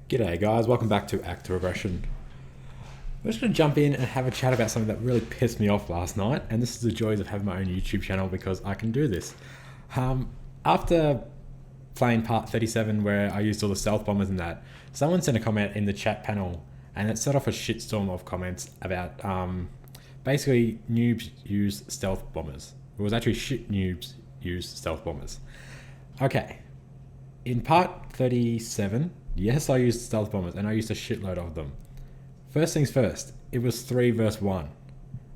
G'day guys, welcome back to Active Aggression. I'm just going to jump in and have a chat about something that really pissed me off last night, and this is the joys of having my own YouTube channel because I can do this. After playing part 37 where I used all the stealth bombers and that, someone sent a comment in the chat panel and it set off a shitstorm of comments about basically noobs use stealth bombers. It was actually shit noobs use stealth bombers. Okay, in part 37, yes, I used stealth bombers and I used a shitload of them. First things first, it was 3 versus 1.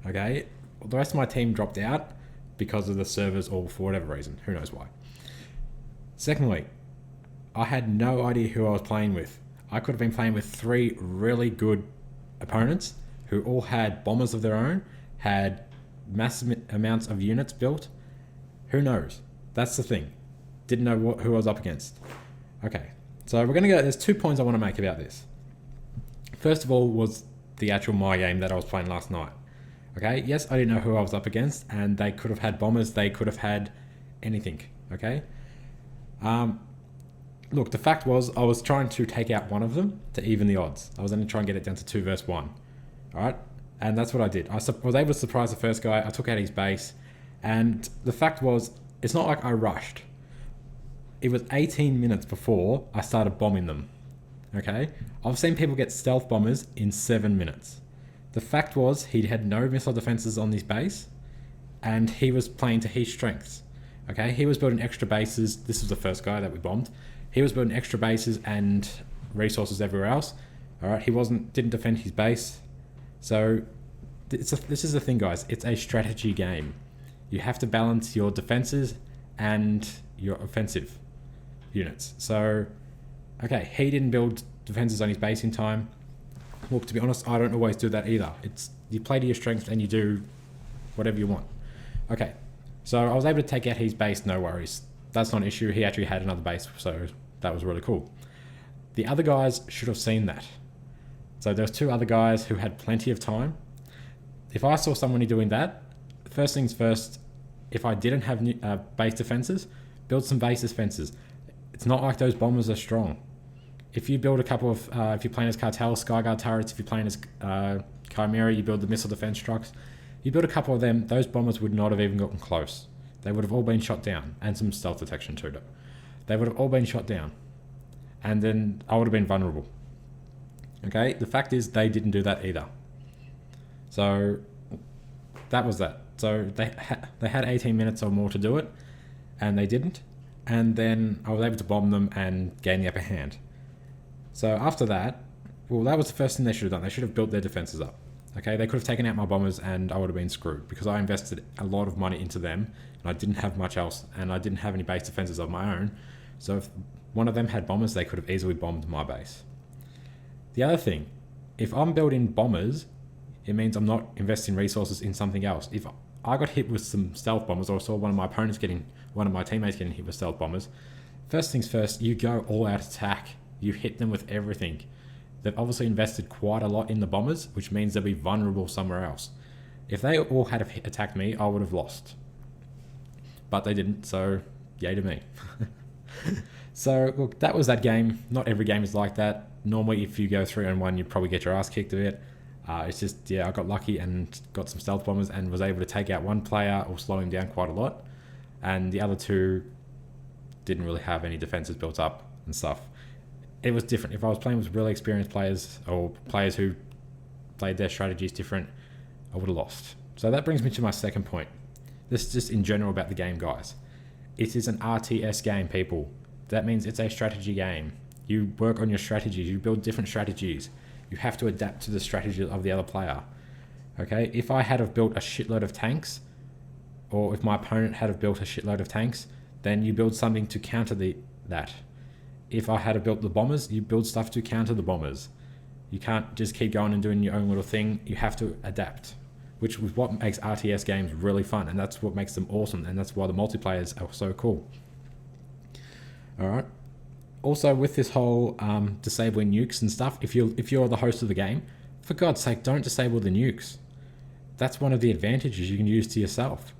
Okay, the rest of my team dropped out because of the servers or for whatever reason, who knows why. Secondly, I had no idea who I was playing with. I could have been playing with 3 really good opponents who all had bombers of their own, had massive amounts of units built. Who knows? That's the thing. Didn't know who I was up against. Okay, so we're going to go, there's 2 points I want to make about this. First of all was the actual my game that I was playing last night. Okay, yes, I didn't know who I was up against, and they could have had bombers, they could have had anything, okay? Look, the fact was I was trying to take out one of them to even the odds. I was going to try and get it down to 2 versus 1, all right? And that's what I did. I was able to surprise the first guy, I took out his base, and the fact was, it's not like I rushed. It was 18 minutes before I started bombing them. Okay, I've seen people get stealth bombers in 7 minutes. The fact was he had no missile defenses on his base and he was playing to his strengths. Okay, he was building extra bases. This was the first guy that we bombed. He was building extra bases and resources everywhere else. All right, he didn't defend his base. So this is the thing, guys. It's a strategy game. You have to balance your defenses and your offensive units. So okay, he didn't build defenses on his base in time. Well, to be honest, I don't always do that either. It's you play to your strengths and you do whatever you want. Okay, so I was able to take out his base, no worries. That's not an issue. He actually had another base, so that was really cool. The other guys should have seen that. So there's 2 other guys who had plenty of time. If I saw somebody doing that, first things first, if I didn't have base defenses, build some base defenses. It's not like those bombers are strong. If you build a couple of, if you're playing as Cartel, Skyguard turrets, if you're playing as Chimera, you build the missile defense trucks, you build a couple of them, those bombers would not have even gotten close. They would have all been shot down, and some stealth detection too. They would have all been shot down, and then I would have been vulnerable. Okay, the fact is they didn't do that either. So that was that. So they had 18 minutes or more to do it, and they didn't. And then I was able to bomb them and gain the upper hand. So after that, well, that was the first thing they should have done. They should have built their defenses up. Okay, they could have taken out my bombers and I would have been screwed because I invested a lot of money into them and I didn't have much else and I didn't have any base defenses of my own. So if one of them had bombers, they could have easily bombed my base. The other thing, if I'm building bombers, it means I'm not investing resources in something else. If I got hit with some stealth bombers or saw one of my teammates getting hit with stealth bombers, first things first, you go all out attack. You hit them with everything. They've obviously invested quite a lot in the bombers, which means they'll be vulnerable somewhere else. If they all had attacked me, I would have lost. But they didn't, so yay to me. So look, that was that game. Not every game is like that. Normally if you go 3-on-1, you probably get your ass kicked a bit. It's just, yeah, I got lucky and got some stealth bombers and was able to take out one player or slow him down quite a lot. And the other 2 didn't really have any defenses built up and stuff. It was different. If I was playing with really experienced players or players who played their strategies different, I would have lost. So that brings me to my second point. This is just in general about the game, guys. It is an RTS game, people. That means it's a strategy game. You work on your strategies. You build different strategies. You have to adapt to the strategy of the other player. Okay? If I had have built a shitload of tanks, or if my opponent had have built a shitload of tanks, then you build something to counter that. If I had have built the bombers, you build stuff to counter the bombers. You can't just keep going and doing your own little thing. You have to adapt, which is what makes RTS games really fun, and that's what makes them awesome, and that's why the multiplayers are so cool. All right. Also, with this whole disabling nukes and stuff, if you're the host of the game, for God's sake, don't disable the nukes. That's one of the advantages you can use to yourself.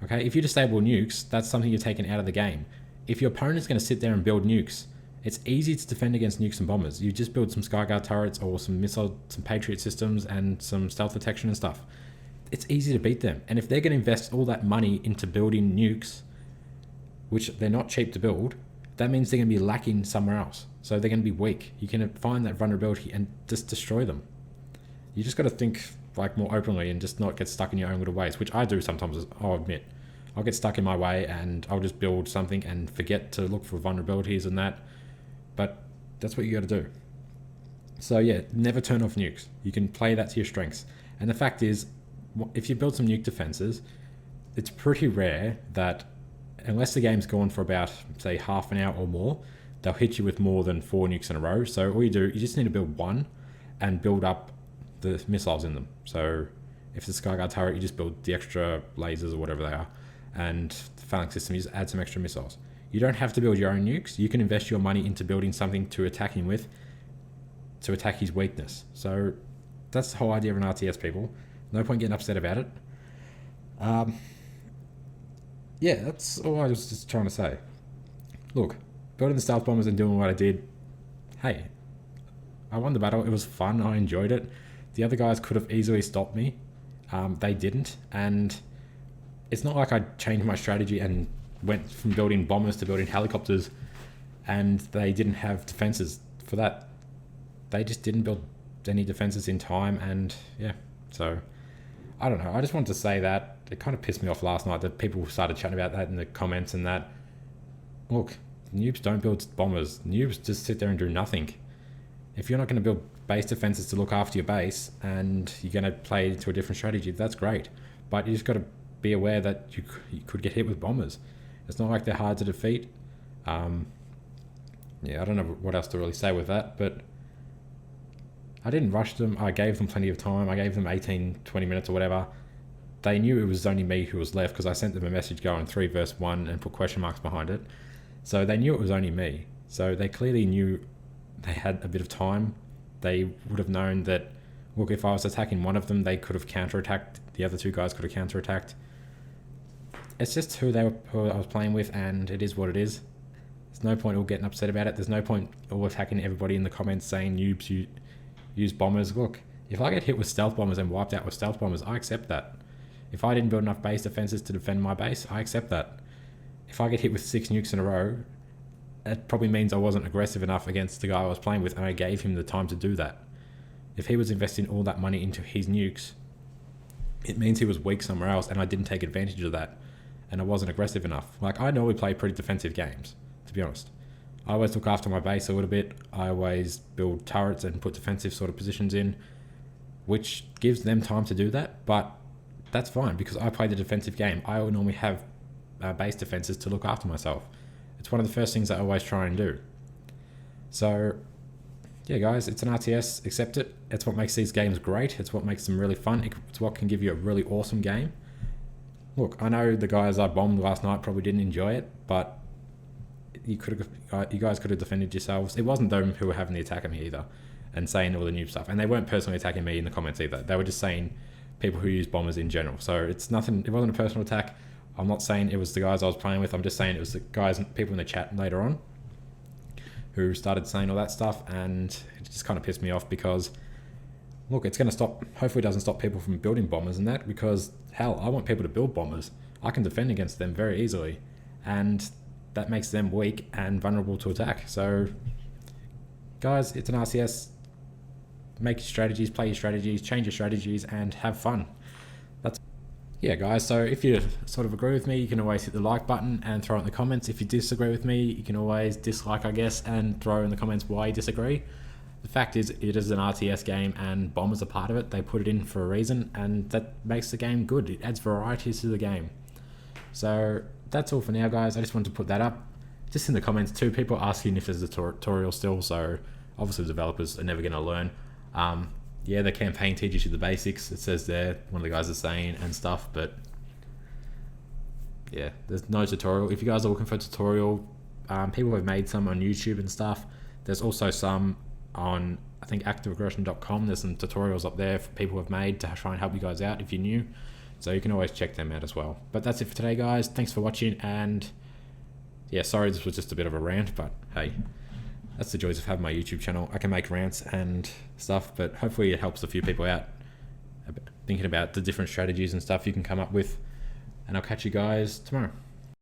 Okay, if you disable nukes, that's something you're taking out of the game. If your opponent's going to sit there and build nukes, It's easy to defend against nukes and bombers. You just build some Skyguard turrets or some Patriot systems and some stealth detection and stuff. It's easy to beat them. And if they're going to invest all that money into building nukes, which they're not cheap to build, that means they're going to be lacking somewhere else. So they're going to be weak. You can find that vulnerability and just destroy them. You just got to think like more openly and just not get stuck in your own little ways, which I do sometimes, I'll admit. I'll get stuck in my way and I'll just build something and forget to look for vulnerabilities and that. But that's what you got to do. So yeah, never turn off nukes. You can play that to your strengths. And the fact is, if you build some nuke defenses, it's pretty rare that, unless the game's gone for about, say, half an hour or more, they'll hit you with more than 4 nukes in a row. So all you do, you just need to build one and build up the missiles in them. So if it's a Skyguard turret, you just build the extra lasers or whatever they are. And the phalanx system, you just add some extra missiles. You don't have to build your own nukes. You can invest your money into building something to attack him with, to attack his weakness. So that's the whole idea of an RTS, people. No point getting upset about it. Yeah, that's all I was just trying to say. Look, building the stealth bombers and doing what I did, hey, I won the battle. It was fun. I enjoyed it. The other guys could have easily stopped me. They didn't. And it's not like I changed my strategy and went from building bombers to building helicopters and they didn't have defenses for that. They just didn't build any defenses in time, and yeah, so I don't know. I just wanted to say that. It kind of pissed me off last night that people started chatting about that in the comments and that. Look, noobs don't build bombers. Noobs just sit there and do nothing. If you're not going to build base defenses to look after your base and you're going to play into a different strategy, that's great. But you just got to be aware that you could get hit with bombers. It's not like they're hard to defeat. Yeah, I don't know what else to really say with that, but I didn't rush them. I gave them plenty of time. I gave them 18, 20 minutes or whatever. They knew it was only me who was left because I sent them a message going 3 verse 1 and put question marks behind it. So they knew it was only me. So they clearly knew they had a bit of time. They would have known that, look, if I was attacking one of them, they could have counterattacked. The other 2 guys could have counterattacked. It's just who I was playing with, and it is what it is. There's no point all getting upset about it. There's no point all attacking everybody in the comments saying noobs use bombers. Look, if I get hit with stealth bombers and wiped out with stealth bombers, I accept that. If I didn't build enough base defenses to defend my base, I accept that. If I get hit with 6 nukes in a row, that probably means I wasn't aggressive enough against the guy I was playing with, and I gave him the time to do that. If he was investing all that money into his nukes, it means he was weak somewhere else, and I didn't take advantage of that. And I wasn't aggressive enough. Like, I normally play pretty defensive games, to be honest. I always look after my base a little bit. I always build turrets and put defensive sort of positions in, which gives them time to do that. But that's fine because I play the defensive game. I will normally have base defenses to look after myself. It's one of the first things I always try and do. So, yeah, guys, it's an RTS. Accept it. It's what makes these games great. It's what makes them really fun. It's what can give you a really awesome game. Look, I know the guys I bombed last night probably didn't enjoy it, but you guys could have defended yourselves. It wasn't them who were having the attack at me either and saying all the noob stuff. And they weren't personally attacking me in the comments either. They were just saying people who use bombers in general. So it's nothing. It wasn't a personal attack. I'm not saying it was the guys I was playing with. I'm just saying it was the guys and people in the chat later on who started saying all that stuff, and it just kind of pissed me off because, look, it's going to stop, hopefully it doesn't stop people from building bombers and that, because, hell, I want people to build bombers. I can defend against them very easily, and that makes them weak and vulnerable to attack. So, guys, it's an RCS. Make your strategies, play your strategies, change your strategies, and have fun. Yeah, guys, so if you sort of agree with me, you can always hit the like button and throw it in the comments. If you disagree with me, you can always dislike, I guess, and throw in the comments why you disagree. The fact is, it is an RTS game and bombers are part of it. They put it in for a reason, and that makes the game good. It adds variety to the game. So that's all for now, guys. I just wanted to put that up. Just in the comments too, people asking if there's a tutorial still, so obviously the developers are never going to learn. Yeah, the campaign teaches you the basics. It says there, one of the guys is saying and stuff, but yeah, there's no tutorial. If you guys are looking for a tutorial, people have made some on YouTube and stuff. There's also some on, I think, activeaggression.com. There's some tutorials up there for people who have made to try and help you guys out if you're new. So you can always check them out as well. But that's it for today, guys. Thanks for watching, and yeah, sorry this was just a bit of a rant, but hey, that's the joys of having my YouTube channel. I can make rants and stuff, but hopefully it helps a few people out thinking about the different strategies and stuff you can come up with. And I'll catch you guys tomorrow.